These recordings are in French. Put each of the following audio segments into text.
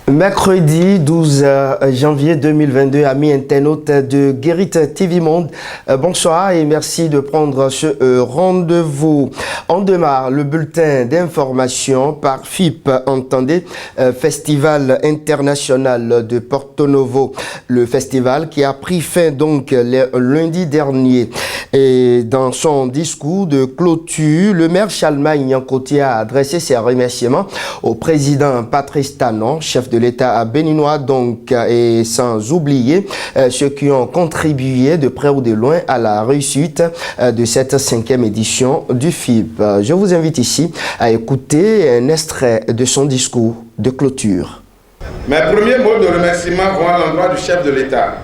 Mercredi 12 janvier 2022, amis internautes de Guérit TV Monde, bonsoir et merci de prendre ce rendez-vous. On démarre le bulletin d'information par FIP, entendez, Festival international de Porto Novo. Le festival qui a pris fin donc lundi dernier. Et dans son discours de clôture, le maire Charlemagne Nyankotia a adressé ses remerciements au président Patrice Talon, chef de l'État béninois, donc, et sans oublier ceux qui ont contribué de près ou de loin à la réussite de cette 5e édition du FIP. Je vous invite ici à écouter un extrait de son discours de clôture. Mes premiers mots de remerciement vont à l'endroit du chef de l'État,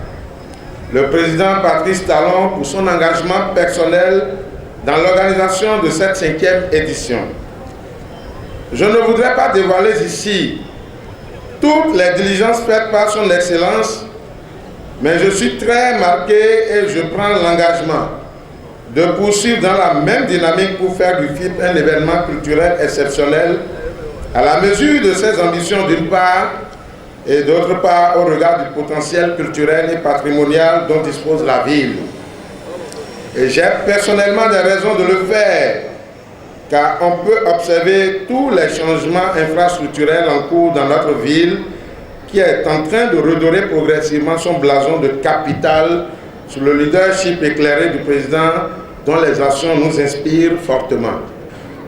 le président Patrice Talon, pour son engagement personnel dans l'organisation de cette 5e édition. Je ne voudrais pas dévoiler ici toutes les diligences faites par son Excellence, mais je suis très marqué et je prends l'engagement de poursuivre dans la même dynamique pour faire du FIP un événement culturel exceptionnel à la mesure de ses ambitions d'une part et d'autre part au regard du potentiel culturel et patrimonial dont dispose la ville. Et j'ai personnellement des raisons de le faire, car on peut observer tous les changements infrastructurels en cours dans notre ville qui est en train de redorer progressivement son blason de capitale sous le leadership éclairé du président dont les actions nous inspirent fortement.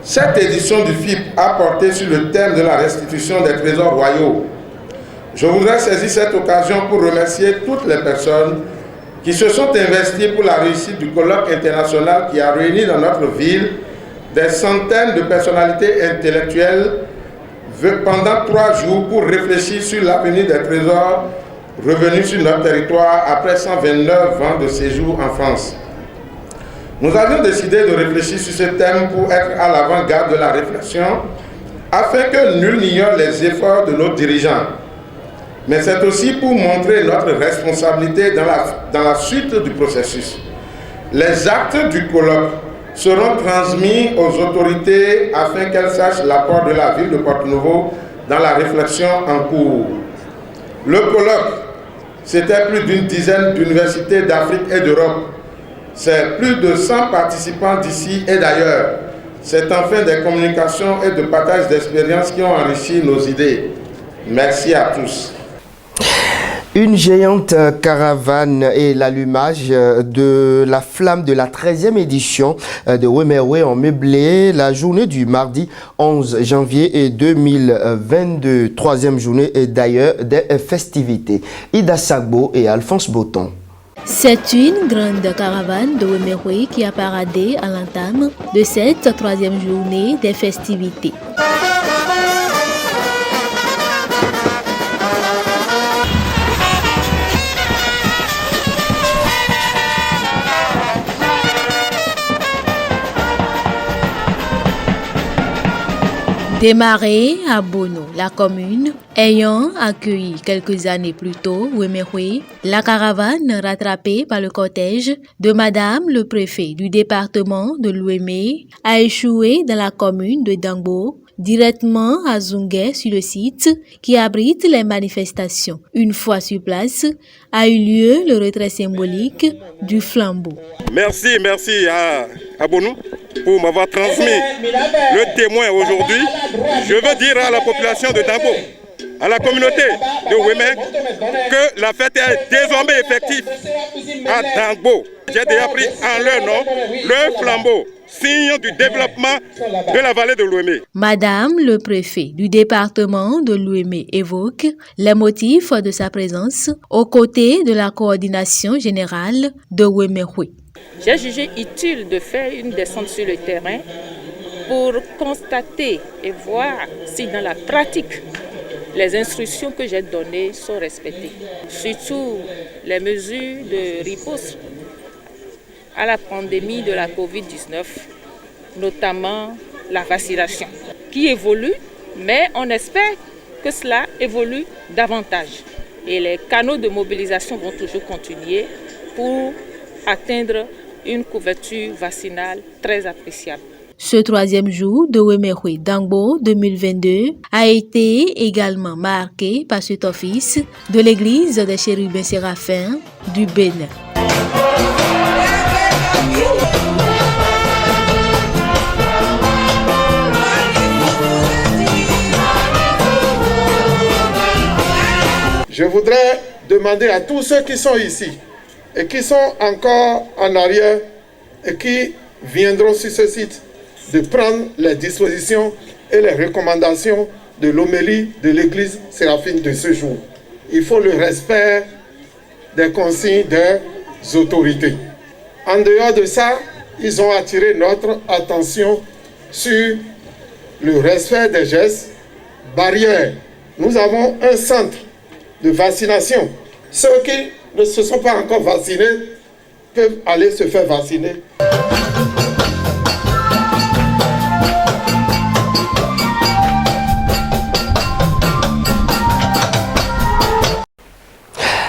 Cette édition du FIP a porté sur le thème de la restitution des trésors royaux. Je voudrais saisir cette occasion pour remercier toutes les personnes qui se sont investies pour la réussite du colloque international qui a réuni dans notre ville des centaines de personnalités intellectuelles pendant 3 jours pour réfléchir sur l'avenir des trésors revenus sur notre territoire après 129 ans de séjour en France. Nous avions décidé de réfléchir sur ce thème pour être à l'avant-garde de la réflexion afin que nul n'ignore les efforts de nos dirigeants. Mais c'est aussi pour montrer notre responsabilité dans la suite du processus. Les actes du colloque seront transmis aux autorités afin qu'elles sachent l'apport de la ville de Porto Novo dans la réflexion en cours. Le colloque, c'était plus d'une dizaine d'universités d'Afrique et d'Europe. C'est plus de 100 participants d'ici et d'ailleurs. C'est enfin des communications et de partage d'expériences qui ont enrichi nos idées. Merci à tous. Une géante caravane et l'allumage de la flamme de la 13e édition de Wemewe ont meublé la journée du mardi 11 janvier 2022, 3e journée d'ailleurs des festivités. Ida Sagbo et Alphonse Boton. C'est une grande caravane de Wemewe qui a paradé à l'entame de cette 3e journée des festivités. Démarré à Bono, la commune, ayant accueilli quelques années plus tôt Wemewe, la caravane rattrapée par le cortège de Madame le préfet du département de l'Ouémé a échoué dans la commune de Dangbo, directement à Zungué sur le site qui abrite les manifestations. Une fois sur place, a eu lieu le retrait symbolique du flambeau. Merci à Bono pour m'avoir transmis le témoin aujourd'hui. Je veux dire à la population de Dangbo, à la communauté de Ouémé, que la fête est désormais effective à Dangbo. J'ai déjà pris en leur nom le flambeau, signe du développement de la vallée de l'Ouémé. Madame le préfet du département de l'Ouémé évoque les motifs de sa présence aux côtés de la coordination générale de Wemewe. J'ai jugé utile de faire une descente sur le terrain pour constater et voir si dans la pratique, les instructions que j'ai données sont respectées. Surtout les mesures de riposte à la pandémie de la Covid-19, notamment la vaccination, qui évolue, mais on espère que cela évolue davantage. Et les canaux de mobilisation vont toujours continuer pour atteindre une couverture vaccinale très appréciable. Ce troisième jour de Wemerwe Dangbo 2022 a été également marqué par cet office de l'église des Chérubins Séraphins du Bénin. Je voudrais demander à tous ceux qui sont ici et qui sont encore en arrière et qui viendront sur ce site de prendre les dispositions et les recommandations de l'homélie de l'église séraphine de ce jour. Il faut le respect des consignes des autorités. En dehors de ça, ils ont attiré notre attention sur le respect des gestes barrières. Nous avons un centre de vaccination. Ceux qui ne se sont pas encore vaccinés peuvent aller se faire vacciner.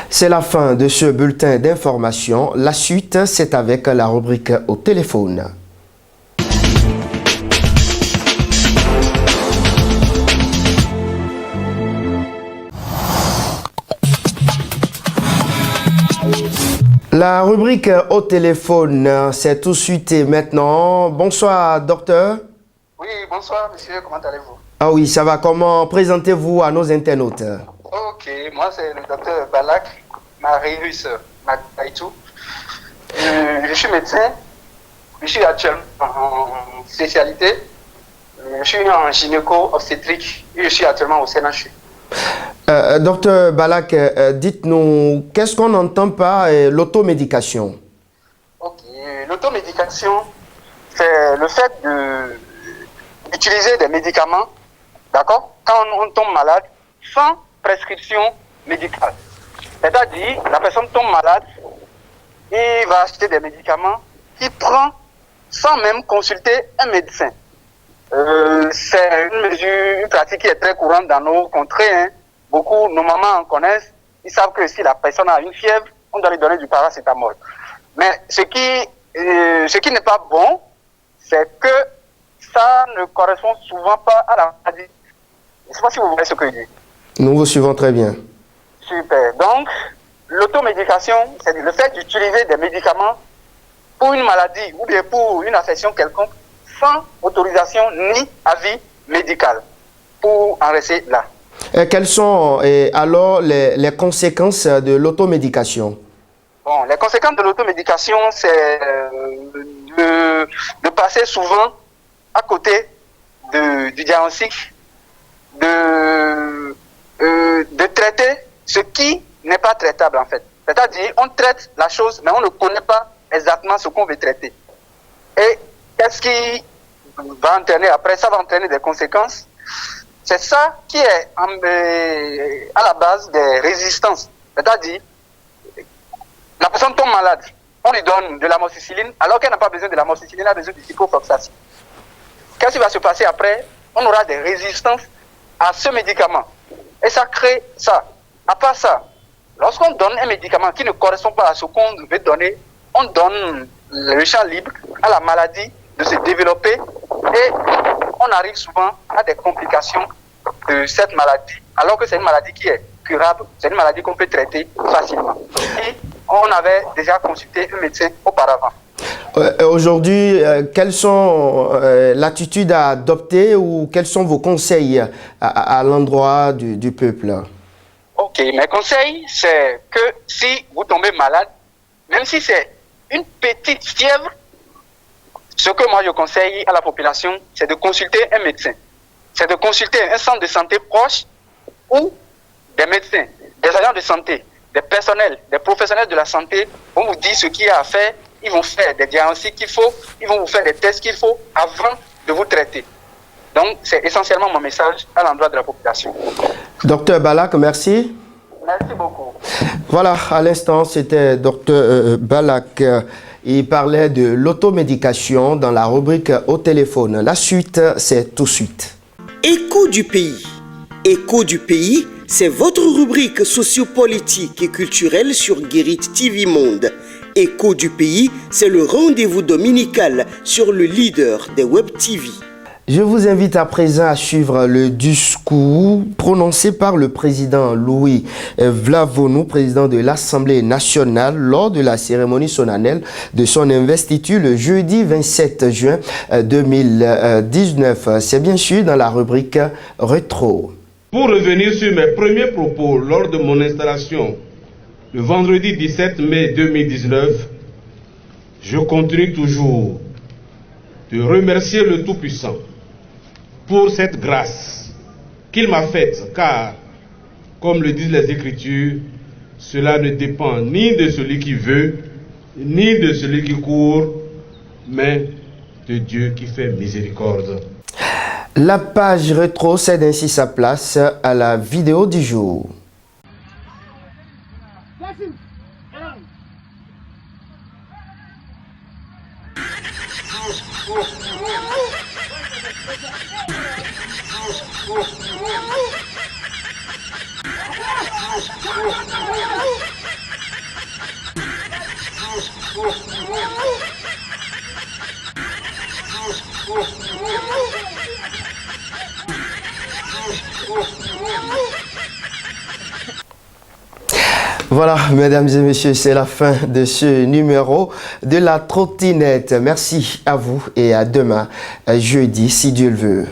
C'est la fin de ce bulletin d'information. La suite, c'est avec la rubrique au téléphone. La rubrique au téléphone, c'est tout de suite et maintenant. Bonsoir, docteur. Oui, bonsoir, monsieur. Comment allez-vous? Ah oui, ça va. Comment présentez-vous à nos internautes? Ok, moi, c'est le docteur Balak Marius Makaïtou. Je suis médecin. Je suis actuellement en spécialité. Je suis en gynéco-obstétrique et je suis actuellement au CNHU. Docteur Balak, dites-nous, qu'est-ce qu'on entend par l'automédication? Ok, l'automédication, c'est le fait d'utiliser des médicaments, d'accord, quand on tombe malade, sans prescription médicale. C'est-à-dire, la personne tombe malade, il va acheter des médicaments qu'il prend sans même consulter un médecin. C'est une pratique qui est très courante dans nos contrées. Hein. Beaucoup, nos mamans en connaissent. Ils savent que si la personne a une fièvre, on doit lui donner du paracétamol. Mais ce qui n'est pas bon, c'est que ça ne correspond souvent pas à la maladie. Je ne sais pas si vous voyez ce que je dis. Nous vous suivons très bien. Super. Donc, l'automédication, c'est le fait d'utiliser des médicaments pour une maladie ou bien pour une affection quelconque sans autorisation ni avis médical pour en rester là. Et quelles sont alors les conséquences de l'automédication? Bon, les conséquences de l'automédication, c'est de passer souvent à côté du diagnostic, de traiter ce qui n'est pas traitable en fait. C'est-à-dire, on traite la chose, mais on ne connaît pas exactement ce qu'on veut traiter. Et qu'est-ce qui va entraîner après? Ça va entraîner des conséquences. C'est ça qui est à la base des résistances. C'est-à-dire, la personne tombe malade, on lui donne de l'amoxicilline, alors qu'elle n'a pas besoin de l'amoxicilline, elle a besoin du ciprofloxacine. Qu'est-ce qui va se passer après? On aura des résistances à ce médicament. Et ça crée ça. À part ça, lorsqu'on donne un médicament qui ne correspond pas à ce qu'on veut donner, on donne le champ libre à la maladie de se développer et on arrive souvent à des complications de cette maladie, alors que c'est une maladie qui est curable, c'est une maladie qu'on peut traiter facilement. Et on avait déjà consulté un médecin auparavant. Aujourd'hui, quelles sont l'attitude à adopter ou quels sont vos conseils à l'endroit du peuple? Ok, mes conseils, c'est que si vous tombez malade, même si c'est une petite fièvre, ce que moi je conseille à la population, c'est de consulter un médecin. C'est de consulter un centre de santé proche ou des médecins, des agents de santé, des personnels, des professionnels de la santé vont vous dire ce qu'il y a à faire. Ils vont faire des diagnostics qu'il faut, ils vont vous faire des tests qu'il faut avant de vous traiter. Donc, c'est essentiellement mon message à l'endroit de la population. Docteur Balak, merci. Merci beaucoup. Voilà, à l'instant, c'était Docteur Balak. Il parlait de l'automédication dans la rubrique au téléphone. La suite, c'est tout de suite. Écho du pays. Écho du pays, c'est votre rubrique sociopolitique et culturelle sur Guérite TV Monde. Écho du pays, c'est le rendez-vous dominical sur le leader des Web TV. Je vous invite à présent à suivre le discours prononcé par le président Louis Vlavonou, président de l'Assemblée nationale, lors de la cérémonie solennelle de son investiture le jeudi 27 juin 2019. C'est bien sûr dans la rubrique Rétro. Pour revenir sur mes premiers propos lors de mon installation le vendredi 17 mai 2019, je continue toujours de remercier le Tout-Puissant pour cette grâce qu'il m'a faite, car, comme le disent les Écritures, cela ne dépend ni de celui qui veut, ni de celui qui court, mais de Dieu qui fait miséricorde. La page rétro cède ainsi sa place à la vidéo du jour. Voilà, mesdames et messieurs, c'est la fin de ce numéro de la trottinette. Merci à vous et à demain, jeudi, si Dieu le veut.